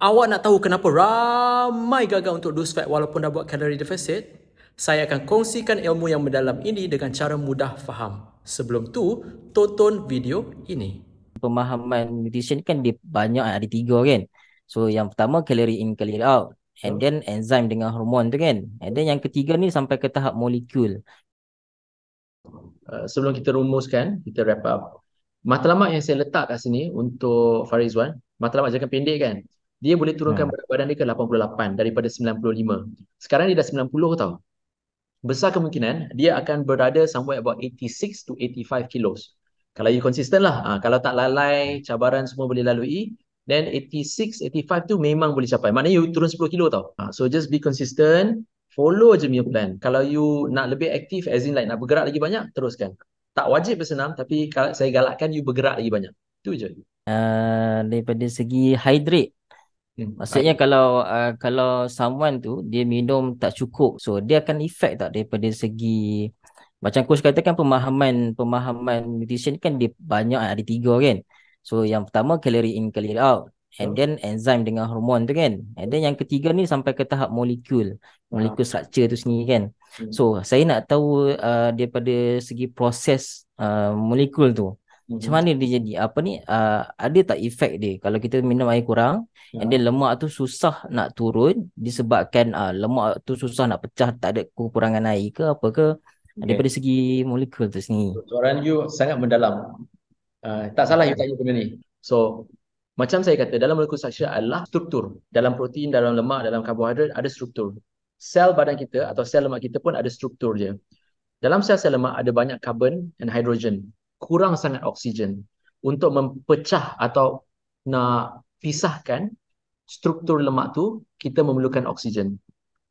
Awak nak tahu kenapa ramai gagal untuk lose fat walaupun dah buat calorie deficit? Saya akan kongsikan ilmu yang mendalam ini dengan cara mudah faham. Sebelum tu, tonton video ini. Pemahaman nutrition kan dia banyak, ada tiga kan. So yang pertama calorie in calorie out, and Betul? then enzyme dengan hormon tu kan, and then yang ketiga ni sampai ke tahap molekul. Sebelum kita rumuskan, kita wrap up. Matlamat yang saya letak kat sini untuk Farizwan, matlamat jangka pendek kan, dia boleh turunkan Hmm. berat badan dia ke 88 daripada 95. Sekarang dia dah 90 tau. Besar kemungkinan dia akan berada somewhere about 86 to 85 kilos. Kalau you konsisten lah, kalau tak lalai, cabaran semua boleh lalui, then 86, 85 tu memang boleh capai. Maknanya you turun 10 kilo tau. So just be consistent, follow je punya plan. Kalau you nak lebih aktif, as in like nak bergerak lagi banyak, teruskan. Tak wajib bersenam, tapi kalau saya galakkan you bergerak lagi banyak. Itu je. Daripada segi hydrate, maksudnya Baik. kalau someone tu dia minum tak cukup, so dia akan effect tak daripada segi, macam coach katakan, pemahaman pemahaman nutrition kan dia banyak, ada tiga kan. So yang pertama calorie in calorie out, and So, then enzyme dengan hormon tu kan, and then yang ketiga ni sampai ke tahap molekul, uh, molekul structure tu sendiri kan. So saya nak tahu daripada segi proses molekul tu, macam mhm. mana dia jadi apa ni, ada tak efek dia kalau kita minum air kurang, and then Uh, lemak tu susah nak turun disebabkan lemak tu susah nak pecah, tak ada kekurangan air ke apa ke, okay. daripada segi molekul tu sendiri. Soalan you sangat mendalam. Tak salah you Okay. tanya benda ni. So, macam saya kata, dalam molekul structure adalah struktur. Dalam protein, dalam lemak, dalam karbohidrat ada struktur. Sel badan kita atau sel lemak kita pun ada struktur je. Dalam sel-sel lemak ada banyak karbon dan hidrogen. Kurang sangat oksigen. Untuk mempecah atau nak pisahkan struktur lemak tu, kita memerlukan oksigen.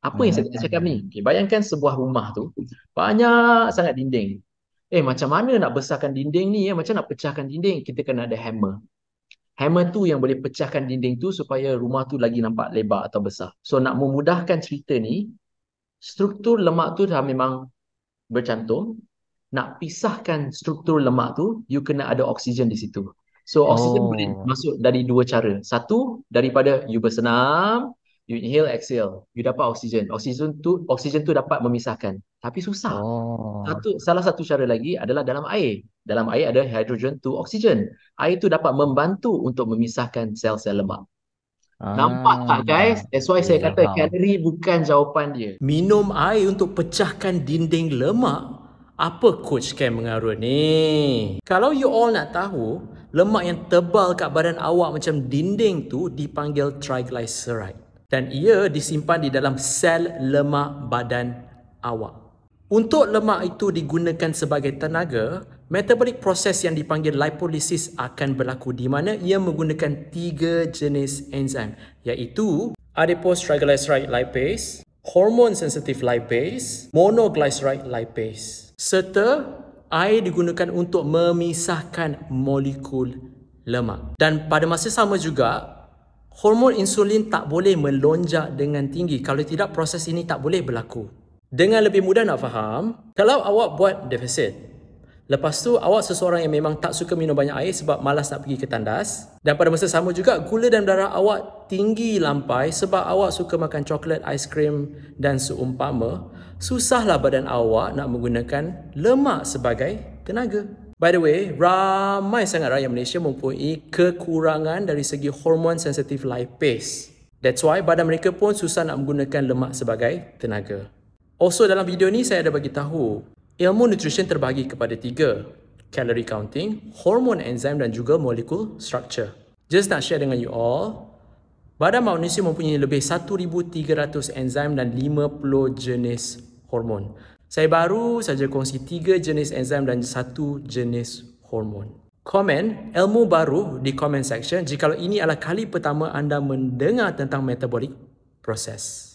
Apa yang saya nak cakap ni? Hmm. Okay, bayangkan sebuah rumah tu, banyak sangat dinding. Macam mana nak besarkan dinding ni? Macam nak pecahkan dinding? Kita kena ada hammer. Hammer tu yang boleh pecahkan dinding tu supaya rumah tu lagi nampak lebar atau besar. So nak memudahkan cerita ni, struktur lemak tu dah memang bercantum. Nak pisahkan struktur lemak tu, you kena ada oksigen di situ. So oksigen boleh Oh. masuk dari dua cara. Satu, daripada you bersenam, you inhale, exhale, you dapat oksigen. Oksigen tu dapat memisahkan. Tapi susah. Oh. Salah satu cara lagi adalah dalam air. Dalam air ada hydrogen to oksigen. Air tu dapat membantu untuk memisahkan sel-sel lemak. Nampak tak guys? That's why saya Okay, kata faham. kalori bukan jawapan dia. Minum air untuk pecahkan dinding lemak? Apa Coach Ken mengarut ni? Kalau you all nak tahu, lemak yang tebal kat badan awak macam dinding tu dipanggil triglyceride. Dan ia disimpan di dalam sel lemak badan awak. Untuk lemak itu digunakan sebagai tenaga, metabolic proses yang dipanggil lipolysis akan berlaku di mana ia menggunakan tiga jenis enzim, iaitu adipose triglyceride lipase, hormone sensitive lipase, monoglyceride lipase. Serta air digunakan untuk memisahkan molekul lemak. Dan pada masa sama juga, hormon insulin tak boleh melonjak dengan tinggi. Kalau tidak, proses ini tak boleh berlaku. Dengan lebih mudah nak faham, kalau awak buat defisit, lepas tu awak seseorang yang memang tak suka minum banyak air sebab malas nak pergi ke tandas, dan pada masa sama juga gula dalam darah awak tinggi lampai sebab awak suka makan coklat, aiskrim dan seumpama, susahlah badan awak nak menggunakan lemak sebagai tenaga. By the way, ramai sangat rakyat Malaysia mempunyai kekurangan dari segi hormon sensitif lipase. That's why badan mereka pun susah nak menggunakan lemak sebagai tenaga. Also dalam video ni saya ada bagi tahu ilmu nutrition terbahagi kepada tiga: calorie counting, hormon enzim dan juga molekul structure. Just nak share dengan you all, badan manusia mempunyai lebih 1,300 enzim dan 50 jenis hormon. Saya baru saja kongsi 3 jenis enzim dan 1 jenis hormon. Komen ilmu baru di comment section jikalau ini adalah kali pertama anda mendengar tentang metabolic process.